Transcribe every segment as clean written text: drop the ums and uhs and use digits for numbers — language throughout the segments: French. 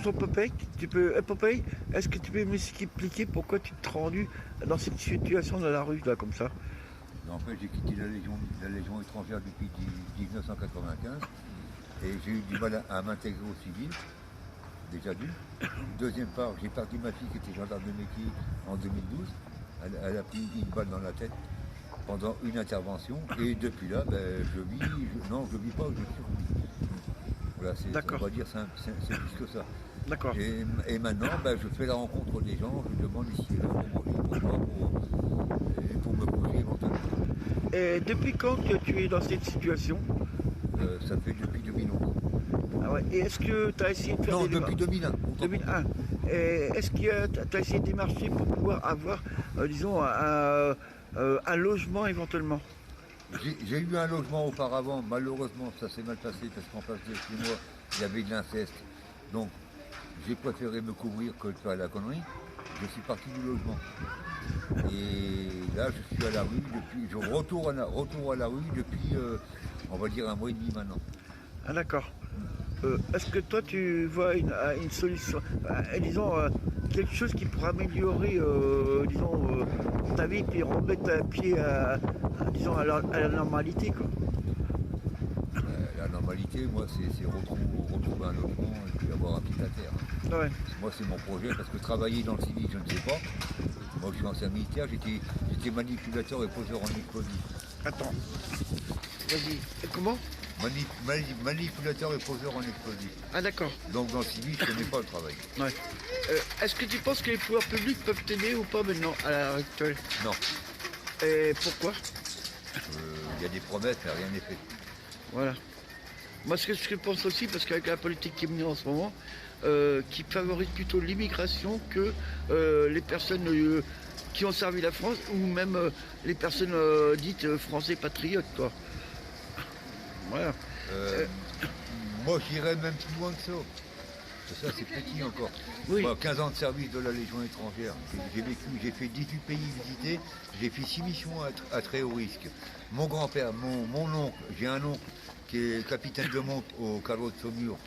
Popeye, est-ce que tu peux m'expliquer pourquoi tu te rendu dans cette situation de la rue là comme ça? En fait, j'ai quitté la Légion étrangère depuis 1995 et j'ai eu du mal à m'intégrer au civil, déjà d'une. Deuxième part, j'ai perdu ma fille qui était gendarme de métier en 2012. Elle a pris une balle dans la tête pendant une intervention et depuis là, ben, je vis, je vis pas, je survis. Voilà, on va dire c'est plus que ça. D'accord. Et maintenant, ben, je fais la rencontre des gens, je demande ici et là pour manger, pour boire, pour me coucher éventuellement. Et depuis quand que tu es dans cette situation? Ça fait depuis 2011. Ah ouais. Et est-ce que tu as essayé de faire Non, des depuis 2001. 2001. Et est-ce que tu as essayé de démarcher pour pouvoir avoir, disons, un logement éventuellement? J'ai eu un logement auparavant, malheureusement ça s'est mal passé parce qu'en face de chez moi, il y avait de l'inceste. Donc j'ai préféré me couvrir que de faire la connerie. Je suis parti du logement. Et là je suis à la rue depuis. Je retourne à la rue depuis on va dire un mois et demi maintenant. Ah d'accord. Est-ce que toi tu vois une solution, disons, quelque chose qui pourrait améliorer, disons, ta vie et remettre un pied disons, à la normalité quoi? La normalité, moi, c'est retrouver un logement et puis avoir un pied à terre. Ouais. Moi, c'est mon projet parce que travailler dans le civil, je ne sais pas. Moi, je suis ancien militaire, j'étais manipulateur et poseur en explosifs. Attends. Vas-y. Comment? Manipulateur et poseur en explosifs. Ah d'accord. Donc, dans le civil, je ne connais pas le travail. Ouais. Est-ce que tu penses que les pouvoirs publics peuvent t'aider ou pas maintenant, à l'heure actuelle? Non. Et pourquoi? Il y a des promesses, mais rien n'est fait. Voilà. Moi, ce que je pense aussi, parce qu'avec la politique qui est menée en ce moment, qui favorise plutôt l'immigration que les personnes qui ont servi la France, ou même les personnes dites français patriotes, quoi. Voilà. Moi, j'irais même plus loin que ça. Ça, c'est petit encore. Oui. Moi, 15 ans de service de la Légion étrangère. J'ai vécu, j'ai fait 18 pays visités, j'ai fait 6 missions à très haut risque. Mon grand-père, mon oncle, j'ai un oncle qui est capitaine de monte au cadre de Saumur.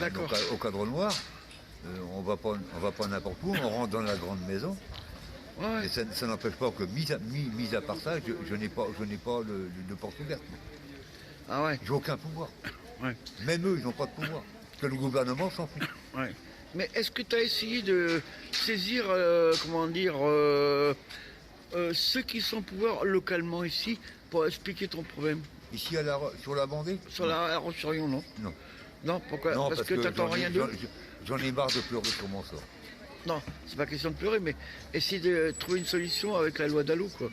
D'accord. Au cadre noir. On va pas n'importe où, on rentre dans la grande maison. Ouais. Et ça n'empêche pas que, mis à part ça, je n'ai pas de porte ouverte. Ah ouais. J'ai aucun pouvoir. Ouais. Même eux, ils n'ont pas de pouvoir. Parce que le gouvernement s'en fout. Ouais. Mais est-ce que tu as essayé de saisir, comment dire, ceux qui sont au pouvoir localement ici pour expliquer ton problème? Ici, sur la Vendée? Sur la Roche-sur-Yon, non? Non. Non, pourquoi? Non, parce que t'attends rien d'eux? J'en ai marre de pleurer sur mon sort. Non, c'est pas question de pleurer, mais essayer de trouver une solution avec la loi Dallot, quoi.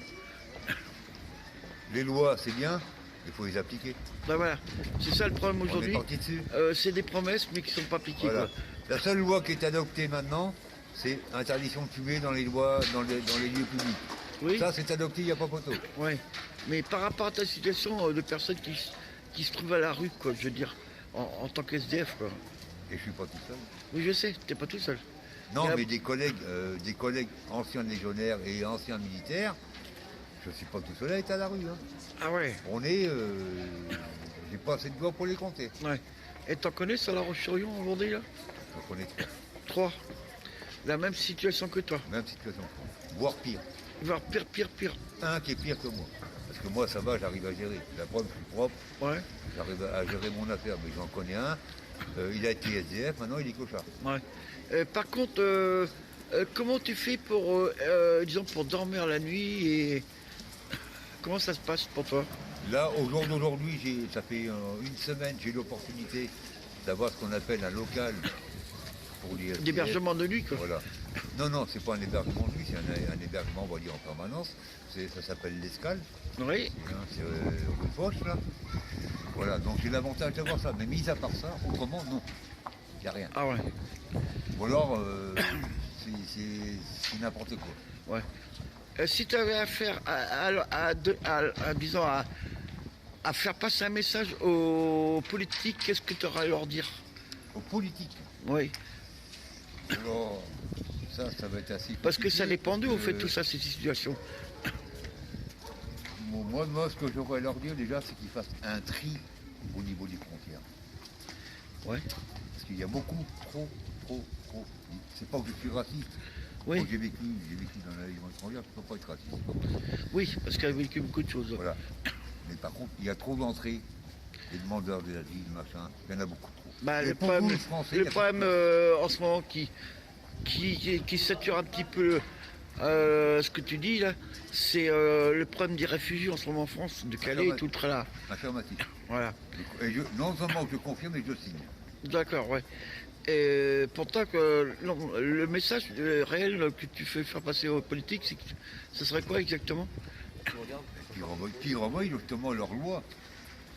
Les lois, c'est bien, il faut les appliquer. Ben voilà, c'est ça le problème On est aujourd'hui. parti dessus. C'est des promesses, mais qui sont pas appliquées, Voilà. quoi. La seule loi qui est adoptée maintenant, c'est interdiction de fumer dans les lois, dans les lieux publics. Oui. Ça, c'est adopté, il n'y a pas photo. Ouais. Mais par rapport à ta situation de personnes qui se trouvent à la rue, quoi, je veux dire, en tant qu'SDF, quoi. Et je suis pas tout seul. Oui, je sais, t'es pas tout seul. Non, Et mais des collègues anciens légionnaires et anciens militaires, je suis pas tout seul à être à la rue. Hein. Ah ouais. On est... j'ai pas assez de doigts pour les compter. Ouais. Et t'en connais sur la Roche-sur-Yon aujourd'hui, là? J'en connais Trois. La même situation que toi. même situation. Voire pire. Voire pire. Un qui est pire que moi. Parce que moi, ça va, j'arrive à gérer. La preuve, je suis propre, Ouais. j'arrive à gérer mon affaire. Mais j'en connais un, il a été SDF, maintenant il est clochard. Ouais. Par contre, comment tu fais pour, disons, pour dormir la nuit et comment ça se passe pour toi? Là, au jour d'aujourd'hui, ça fait une semaine, j'ai eu l'opportunité d'avoir ce qu'on appelle un local pour les SDF. D'hébergement de nuit, quoi. Voilà. Non, c'est pas un hébergement de nuit, c'est un hébergement, on va dire, en permanence. Ça s'appelle l'Escale. Oui. C'est rue Foch, là. Voilà, donc j'ai l'avantage d'avoir ça. Mais mis à part ça, autrement, non. Il n'y a rien. Ah ouais. Ou alors, c'est n'importe quoi. Ouais. Si tu avais affaire disons, à faire passer un message aux politiques, qu'est-ce que tu auras à leur dire? Aux politiques. Oui. Alors, ça va être assez Parce que ça compliqué, dépend d'eux, au parce fait, que tout ça, ces situations. Moi, ce que j'aurais à leur dire déjà, c'est qu'ils fassent un tri au niveau des frontières. Ouais. qu'il y a beaucoup, trop. C'est pas que je suis raciste. Oui, Moi, j'ai vécu dans la Légion étrangère, je ne peux pas être raciste. C'est pas possible. oui, parce qu'elle a vécu beaucoup de choses. Voilà. Mais par contre, il y a trop d'entrées, des demandeurs de l'asile, machin, il y en a beaucoup trop. Bah, Et le pour problème, vous, les Français, le il y a problème pas de en ce moment qui sature un petit peu ce que tu dis là, c'est le problème des réfugiés en ce moment en France, de Calais et tout le tralala. place. Affirmatif. Voilà. Et non seulement je confirme, mais je signe. D'accord, ouais. Et pourtant que non, le message réel que tu fais faire passer aux politiques, c'est que ce serait quoi exactement? Qui renvoient justement leur loi.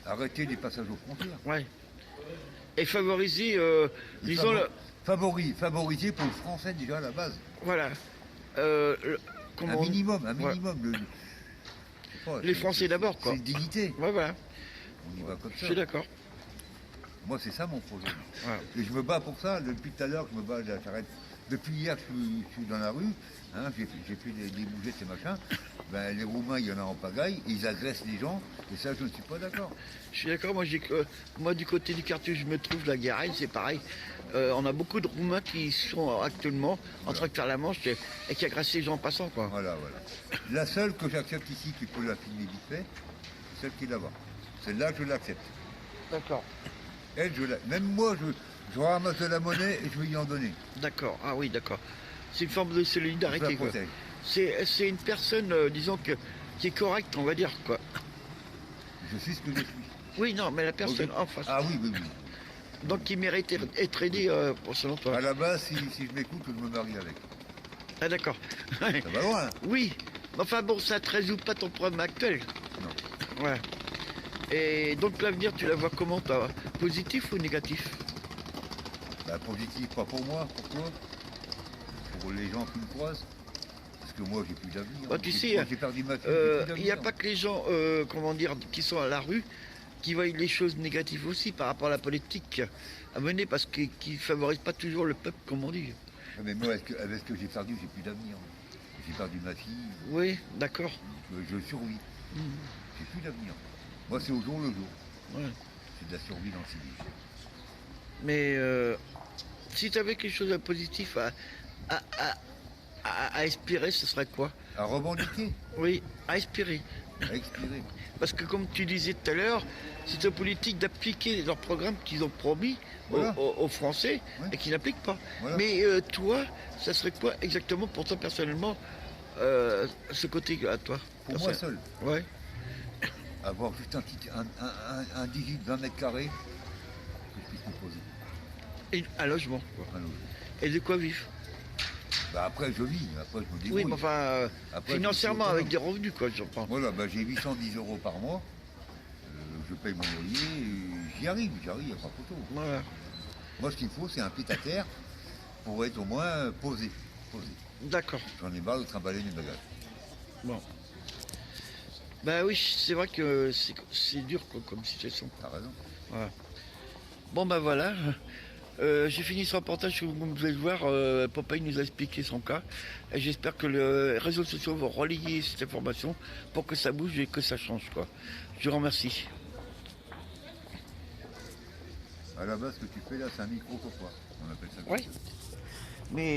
Arrêter les passages aux frontières. Ouais. Et favoriser, disons, Favoriser pour le français déjà à la base. voilà. Comment Un on- minimum. Ouais. Je sais pas, Les Français d'abord, quoi. C'est une dignité. Ouais, voilà. On y va comme Je ça. suis d'accord. Moi, c'est ça mon projet. Voilà. Et je me bats pour ça. Depuis tout à l'heure, je me bats. J'arrête. Depuis hier, je suis dans la rue. Hein, j'ai fait des bougeettes et machin. Ben, les Roumains, il y en a en pagaille. Ils agressent les gens. Et ça, je ne suis pas d'accord. Je suis d'accord, moi du côté du quartier où je me trouve, la Guéraille, c'est pareil. On a beaucoup de Roumains qui sont actuellement en train de faire la manche et qui agressent les gens en passant, quoi. Voilà. La seule que j'accepte ici, qui peut la filmer vite fait, c'est celle qui est là-bas. Celle-là, je l'accepte. D'accord. Elle, même moi, je ramasse de la monnaie et je vais y en donner. D'accord, ah oui, d'accord. C'est une forme de Je solidarité, la quoi. protège. C'est une personne, disons, qui est correcte, on va dire, quoi. Je suis ce que je suis. Oui, non, mais la personne Ok. en face. Ah oui. Donc qui mérite d'être aidée, selon toi. À la base, si je m'écoute, je me marie avec. Ah d'accord. Ça va loin, hein. Oui, mais enfin bon, ça ne te résout pas ton problème actuel. Non. Ouais. Et donc l'avenir, tu la vois comment, toi? Positif ou négatif? Bah, positif, pas pour moi, pour toi. Pour les gens qui me croisent. Parce que moi, j'ai plus d'avenir. Bah, tu sais, J'ai perdu ma fille, j'ai Il plus n'y a d'avenir. pas que les gens, comment dire, qui sont à la rue, qui voient les choses négatives aussi par rapport à la politique à mener, parce qu'ils ne favorisent pas toujours le peuple, comme on dit. Mais moi, avec ce que j'ai perdu, j'ai plus d'avenir. J'ai perdu ma fille, Oui, d'accord. je survis. Mhm. J'ai plus d'avenir. Moi, c'est au jour le jour. Ouais. C'est de la survie dans le civil. Mais si tu avais quelque chose de positif à, à aspirer, ce serait quoi? À revendiquer, Oui, à aspirer. à expirer. Parce que comme tu disais tout à l'heure, c'est aux politiques d'appliquer leurs programmes qu'ils ont promis Voilà. aux Français Ouais. et qu'ils n'appliquent pas. Voilà. Mais toi, ça serait quoi exactement pour toi personnellement, ce côté à toi? Pour moi seul, Ouais. avoir juste un digit de 20 mètres carrés que je puisse me poser. Et un logement, quoi. Un logement. Et de quoi vivre? Bah après, je vis, après, je me débrouille. Oui, mais enfin, Après, je financièrement, suis avec autonome. des revenus, quoi, je pense. Voilà, bah, j'ai 810 € par mois. Je paye mon loyer, et j'y arrive, il n'y a pas photo. Voilà. Moi, ce qu'il me faut, c'est un pied à terre pour être au moins posé. D'accord. J'en ai marre de trimballer mes bagages. Bon. Bah oui, c'est vrai que c'est dur, quoi, comme situation. T'as raison. Voilà. Bon ben voilà, j'ai fini ce reportage, comme vous pouvez le voir, Popeye nous a expliqué son cas, et j'espère que les réseaux sociaux vont relayer cette information pour que ça bouge et que ça change, quoi. Je vous remercie. À la base, ce que tu fais là, c'est un micro pour toi. On appelle ça comme Oui. ça. Mais